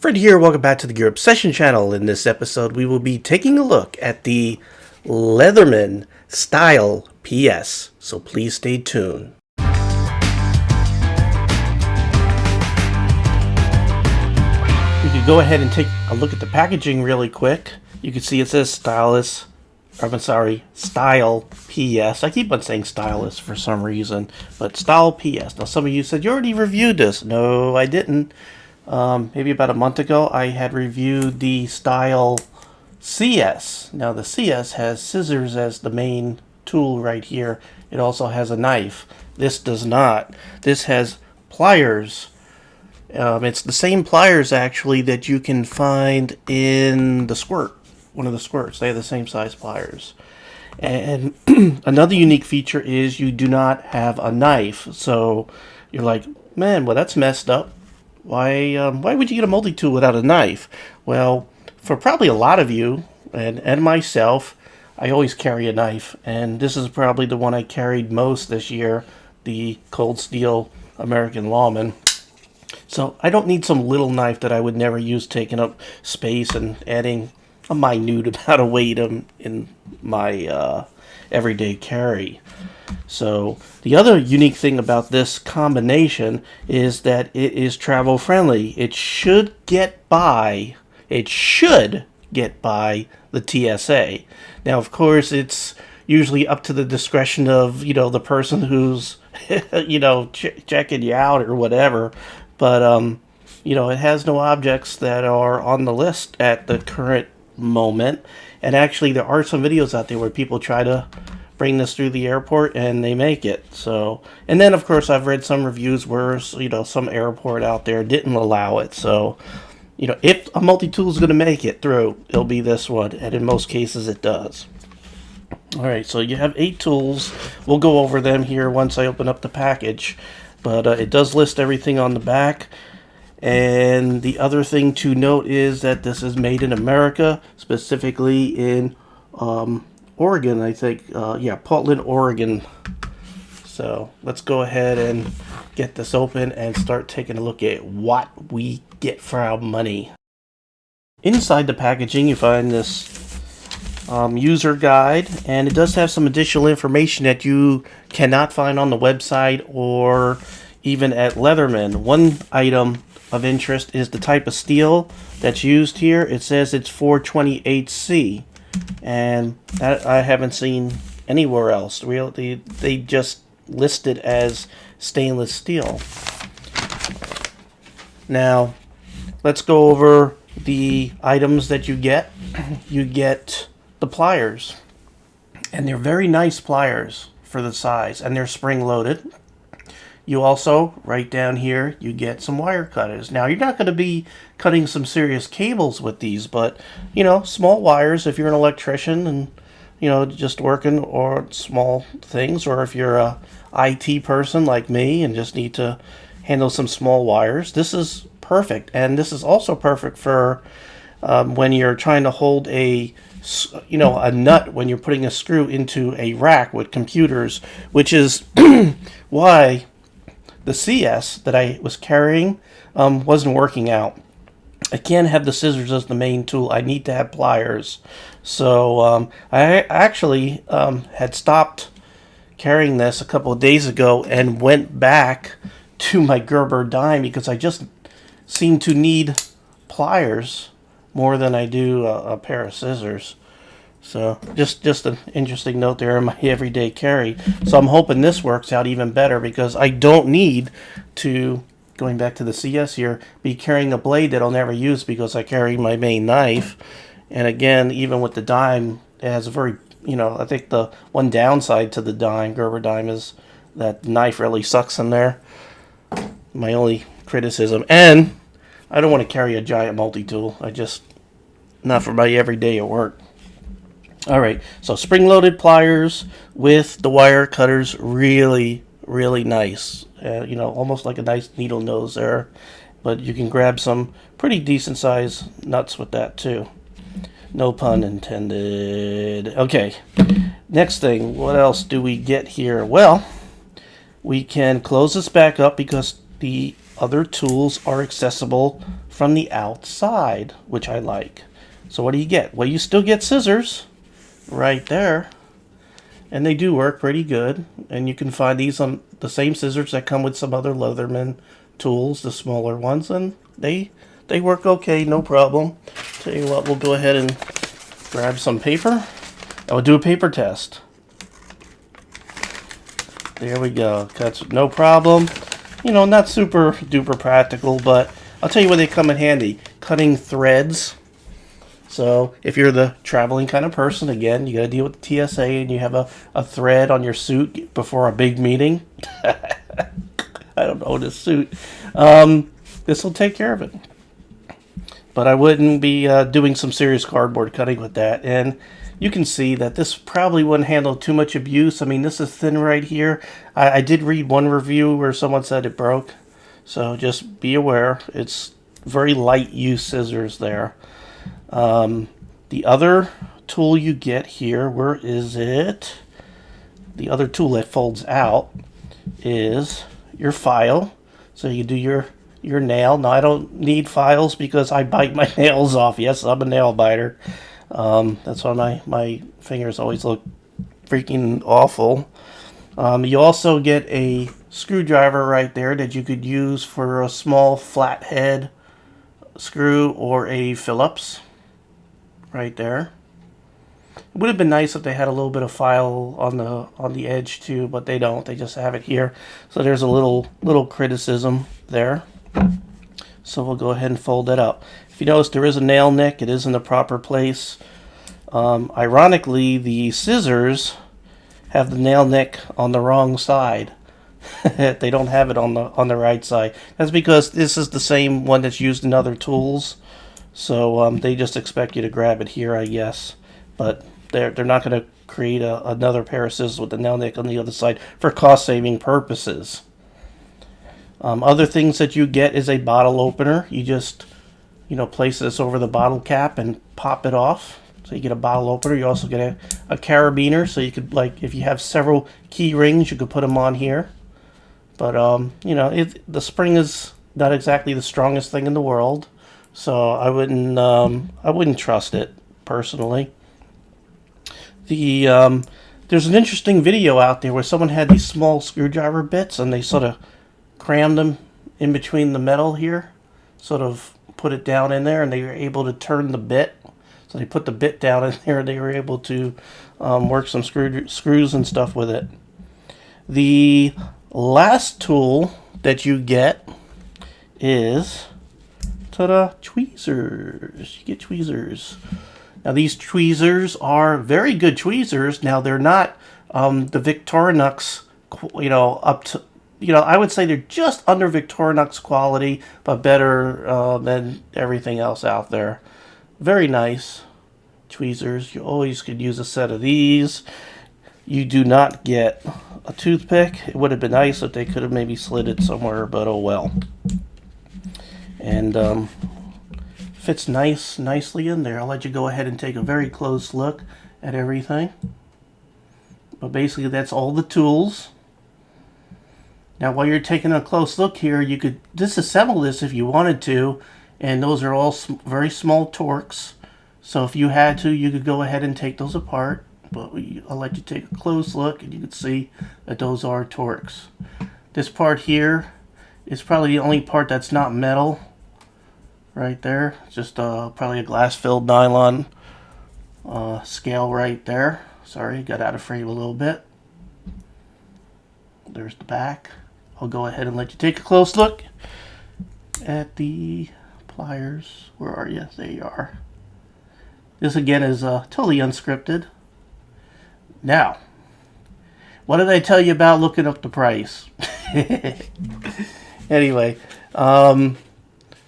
Fred here, welcome back to the Gear Obsession channel. In this episode, we will be taking a look at the Leatherman Style PS, so please stay tuned. We could go ahead and take a look at the packaging really quick. You can see it says Style PS. I keep on saying Stylus for some reason, but Style PS. Now some of you said you already reviewed this. No, I didn't. Maybe about a month ago, I had reviewed the Style CS. Now the CS has scissors as the main tool right here. It also has a knife. This does not. This has pliers. It's the same pliers actually that you can find in the Squirt. One of the Squirts. They have the same size pliers. And another unique feature is you do not have a knife. So you're like, man, well that's messed up. Why would you get a multi-tool without a knife? Well, for probably a lot of you, and myself, I always carry a knife. And this is probably the one I carried most this year, the Cold Steel American Lawman. So I don't need some little knife that I would never use taking up space and adding a minute amount of weight in my everyday carry. So the other unique thing about this combination is that it is travel friendly. It should get by the TSA. Now of course it's usually up to the discretion of the person who's checking you out or whatever, but it has no objects that are on the list at the current moment. And actually there are some videos out there where people try to bring this through the airport and they make it. So, and then of course I've read some reviews where some airport out there didn't allow it. So if a multi-tool is going to make it through, it'll be this one, and in most cases it does. Alright, so you have 8 tools. We'll go over them here once I open up the package, but it does list everything on the back. And the other thing to note is that this is made in America, specifically in Oregon, I think. Portland, Oregon. So let's go ahead and get this open and start taking a look at what we get for our money. Inside the packaging, you find this user guide, and it does have some additional information that you cannot find on the website or even at Leatherman. One item of interest is the type of steel that's used here. It says it's 428C, and that I haven't seen anywhere else. Really, they just list it as stainless steel. Now let's go over the items that you get. You get the pliers, and they're very nice pliers for the size, and they're spring loaded. You also, right down here, you get some wire cutters. Now, you're not going to be cutting some serious cables with these, but, small wires if you're an electrician and, just working or small things, or if you're a IT person like me and just need to handle some small wires, this is perfect. And this is also perfect for when you're trying to hold a nut when you're putting a screw into a rack with computers, which is why the CS that I was carrying wasn't working out. I can't have the scissors as the main tool. I need to have pliers. So I actually had stopped carrying this a couple of days ago and went back to my Gerber dime because I just seem to need pliers more than I do a pair of scissors. So just an interesting note there in my everyday carry. So I'm hoping this works out even better because I don't need to, going back to the CS here, be carrying a blade that I'll never use because I carry my main knife. And again, even with the dime, it has a very, I think the one downside to the dime, Gerber dime, is that the knife really sucks in there. My only criticism. And I don't want to carry a giant multi-tool. Not for my everyday at work. Alright, so spring-loaded pliers with the wire cutters, really, really nice. Almost like a nice needle nose there. But you can grab some pretty decent size nuts with that too. No pun intended. Okay, next thing, what else do we get here? Well, we can close this back up because the other tools are accessible from the outside, which I like. So what do you get? Well, you still get scissors right there, and they do work pretty good. And you can find these on the same scissors that come with some other Leatherman tools, the smaller ones, and they work okay, no problem. Tell you what, we'll go ahead and grab some paper, and we'll do a paper test. There we go. That's no problem. You know, not super duper practical, but I'll tell you where they come in handy. Cutting threads. So if you're the traveling kind of person, again, you got to deal with the TSA and you have a thread on your suit before a big meeting. I don't know this suit. This will take care of it. But I wouldn't be doing some serious cardboard cutting with that. And you can see that this probably wouldn't handle too much abuse. I mean, this is thin right here. I did read one review where someone said it broke. So just be aware. It's very light use scissors there. The other tool you get here, where is it? The other tool that folds out is your file. So you do your nail. Now I don't need files because I bite my nails off. Yes, I'm a nail biter. That's why my fingers always look freaking awful. You also get a screwdriver right there that you could use for a small flathead screw or a Phillips. Right there. It would have been nice if they had a little bit of file on the edge too, but they don't. They just have it here. So there's a little criticism there. So we'll go ahead and fold that up. If you notice, there is a nail nick. It is in the proper place. Ironically, the scissors have the nail nick on the wrong side. They don't have it on the right side. That's because this is the same one that's used in other tools. So they just expect you to grab it here, I guess. But they're not going to create another pair of scissors with the nail nick on the other side for cost-saving purposes. Other things that you get is a bottle opener. You just, place this over the bottle cap and pop it off. So you get a bottle opener. You also get a carabiner. So you could, if you have several key rings, you could put them on here. But, the spring is not exactly the strongest thing in the world. So I wouldn't trust it personally. There's an interesting video out there where someone had these small screwdriver bits and they sort of crammed them in between the metal here, sort of put it down in there, and they were able to turn the bit. So they put the bit down in there and they were able to work some screws and stuff with it. The last tool that you get is tweezers. You get tweezers. Now these tweezers are very good tweezers. Now they're not the Victorinox, up to, I would say they're just under Victorinox quality, but better than everything else out there. Very nice tweezers. You always could use a set of these. You do not get a toothpick. It would have been nice if they could have maybe slid it somewhere, but oh well. And fits nicely in there. I'll let you go ahead and take a very close look at everything. But basically that's all the tools. Now while you're taking a close look here, you could disassemble this if you wanted to, and those are all very small Torx. So if you had to, you could go ahead and take those apart. But I'll let you take a close look and you can see that those are Torx. This part here is probably the only part that's not metal. Right there, just probably a glass-filled nylon scale right there. Sorry, got out of frame a little bit. There's the back. I'll go ahead and let you take a close look at the pliers. Where are you? There you are. This again is totally unscripted. Now, what did I tell you about looking up the price? Anyway,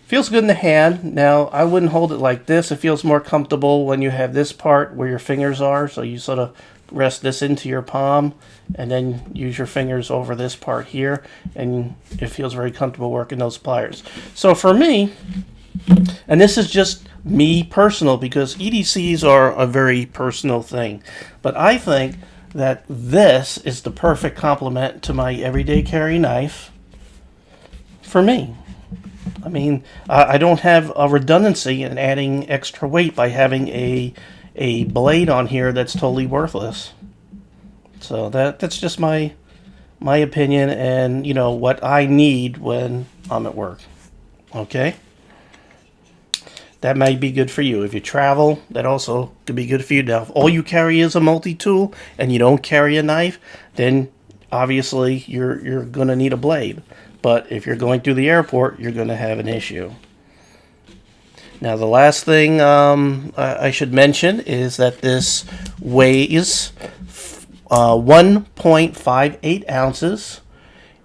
feels good in the hand. Now, I wouldn't hold it like this. It feels more comfortable when you have this part where your fingers are. So you sort of rest this into your palm and then use your fingers over this part here. And it feels very comfortable working those pliers. So for me, and this is just me personal because EDCs are a very personal thing. But I think that this is the perfect complement to my everyday carry knife for me. I mean, I don't have a redundancy in adding extra weight by having a blade on here that's totally worthless. So that's just my opinion, and what I need when I'm at work. Okay, that might be good for you if you travel. That also could be good for you. Now, if all you carry is a multi-tool and you don't carry a knife, then obviously you're gonna need a blade. But if you're going through the airport, you're gonna have an issue. Now, the last thing I should mention is that this weighs 1.58 ounces.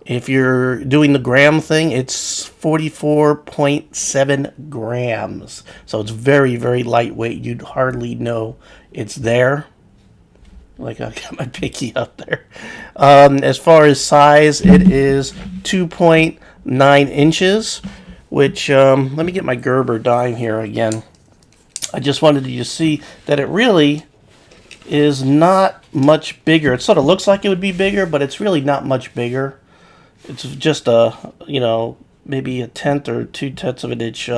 If you're doing the gram thing, it's 44.7 grams. So it's very, very lightweight. You'd hardly know it's there. Like, I got my pinky up there. As far as size, it is 2.9 inches, which, let me get my Gerber dime here again. I just wanted you to see that it really is not much bigger. It sort of looks like it would be bigger, but it's really not much bigger. It's just maybe a tenth or 2/10 of an inch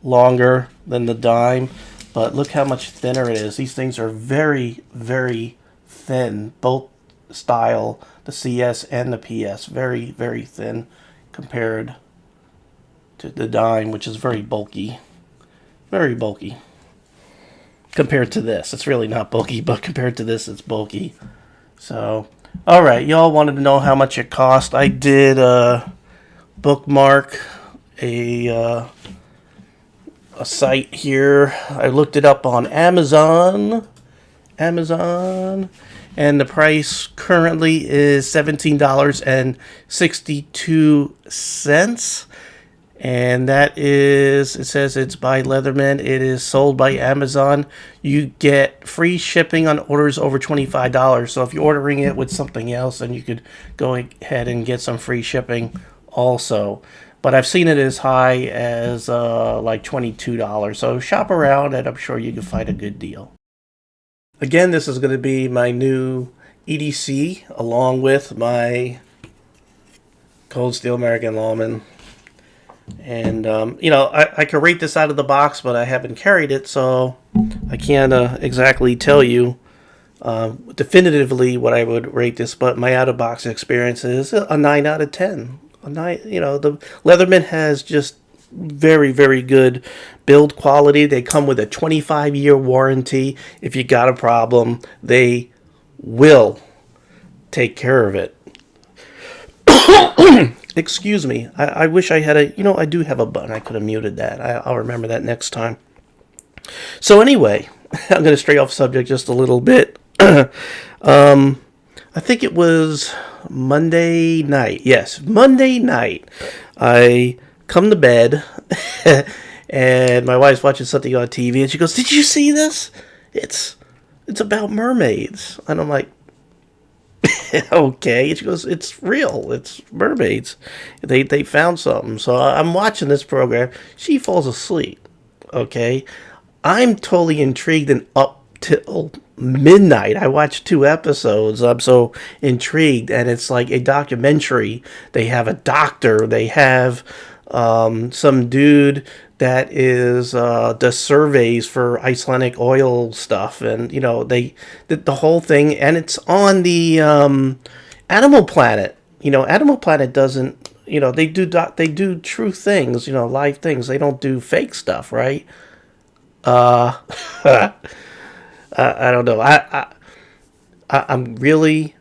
longer than the dime. But look how much thinner it is. These things are very, very thin. Both style, the CS and the PS, very, very thin compared to the dime, which is very bulky. Very bulky. Compared to this, it's really not bulky, but compared to this, it's bulky. So, all right, y'all wanted to know how much it cost. I did bookmark a site here. I looked it up on Amazon, and the price currently is $17.62. And that is, it says it's by Leatherman. It is sold by Amazon. You get free shipping on orders over $25. So if you're ordering it with something else, then you could go ahead and get some free shipping also. But I've seen it as high as like $22. So shop around, and I'm sure you can find a good deal. Again, this is going to be my new EDC along with my Cold Steel American Lawman. And, I could rate this out of the box, but I haven't carried it, so I can't exactly tell you definitively what I would rate this, but my out-of-box experience is a 9 out of 10. A 9, the Leatherman has just very, very good build quality. They come with a 25-year warranty. If you got a problem, they will take care of it. Excuse me. I wish I had I do have a button. I could have muted that. I'll remember that next time. So anyway, I'm going to stray off subject just a little bit. I think it was Monday night. Yes, Monday night. I come to bed, and my wife's watching something on TV, and she goes, "Did you see this? It's about mermaids." And I'm like, okay. She goes, "It's real. It's mermaids. They found something." So I'm watching this program. She falls asleep. Okay. I'm totally intrigued, and up till midnight I watched 2 episodes. I'm so intrigued, and it's like a documentary. They have a doctor. They have some dude that is does surveys for Icelandic oil stuff, and the whole thing, and it's on the Animal Planet. Animal Planet doesn't, they do true things, live things. They don't do fake stuff, right? I don't know. I'm really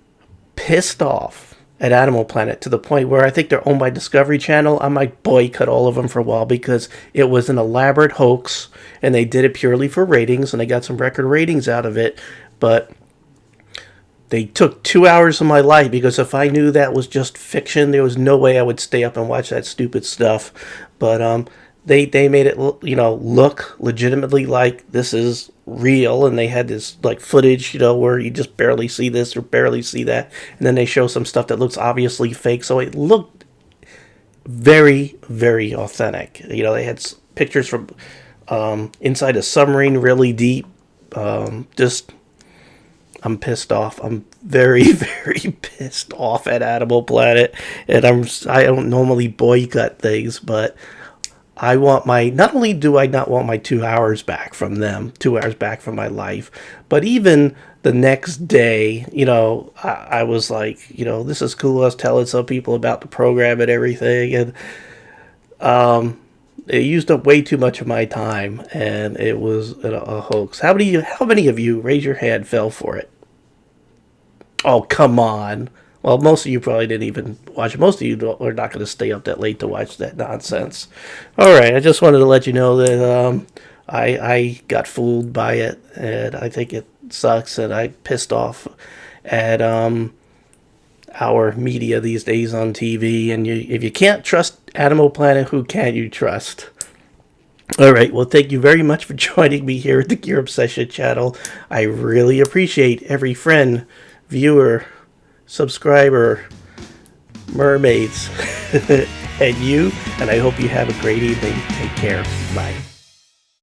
pissed off at Animal Planet to the point where I think they're owned by Discovery Channel. I might boycott all of them for a while because it was an elaborate hoax, and they did it purely for ratings, and they got some record ratings out of it. But they took 2 hours of my life, because if I knew that was just fiction, there was no way I would stay up and watch that stupid stuff. But they made it look legitimately like this is real, and they had this like footage where you just barely see this or barely see that, and then they show some stuff that looks obviously fake, so it looked very, very authentic. They had pictures from inside a submarine really deep. I'm pissed off. I'm very, very pissed off at Animal Planet, and I don't normally boycott things, but I want my, not only do I not want my 2 hours back from them, 2 hours back from my life, but even the next day, I was like, this is cool. I was telling some people about the program and everything, and it used up way too much of my time, and it was a hoax. How many of you, raise your hand, fell for it? Oh, come on. Well, most of you probably didn't even watch it. Most of you are not going to stay up that late to watch that nonsense. All right, I just wanted to let you know that I got fooled by it, and I think it sucks, and I pissed off at our media these days on TV. And if you can't trust Animal Planet, who can you trust? All right, well, thank you very much for joining me here at the Gear Obsession channel. I really appreciate every friend, viewer, subscriber, mermaids, and you, and I hope you have a great evening. Take care. Bye.